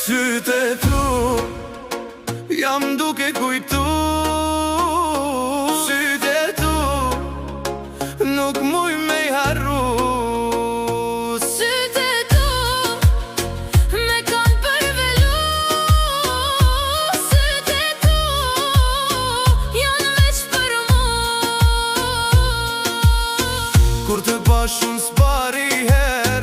Sytë e tu jam duke kujtu. Sytë e tu nuk muj me i harru. Sytë e tu me kanë përvelu. Sytë e tu janë veç për mu. Kur të bashun s'pari her,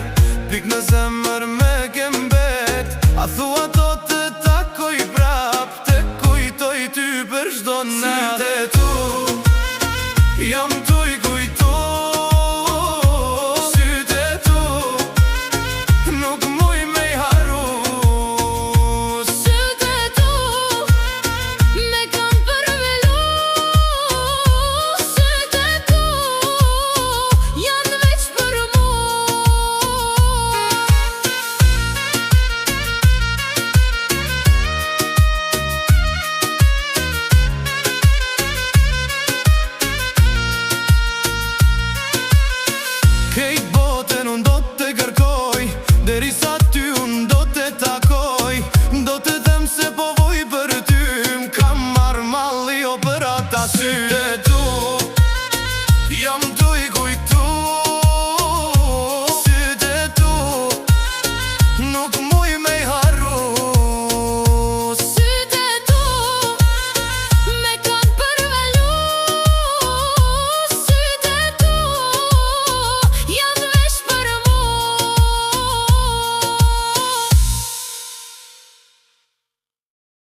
pik në zemër me kembet. A thua do të takoj prap, të kujtoj ty për shdo nat. Sytë e tu jam tu i kujtu. Sytë e tu nuk muj me i harru. Sytë e tu me kanë përvelu. Sytë e tu janë veç për mu. Kejt botën unë do të kërkoj, derisa ty unë do të takoj. Do të them se po voj për ty, m'kam marrë malli o për ata sy.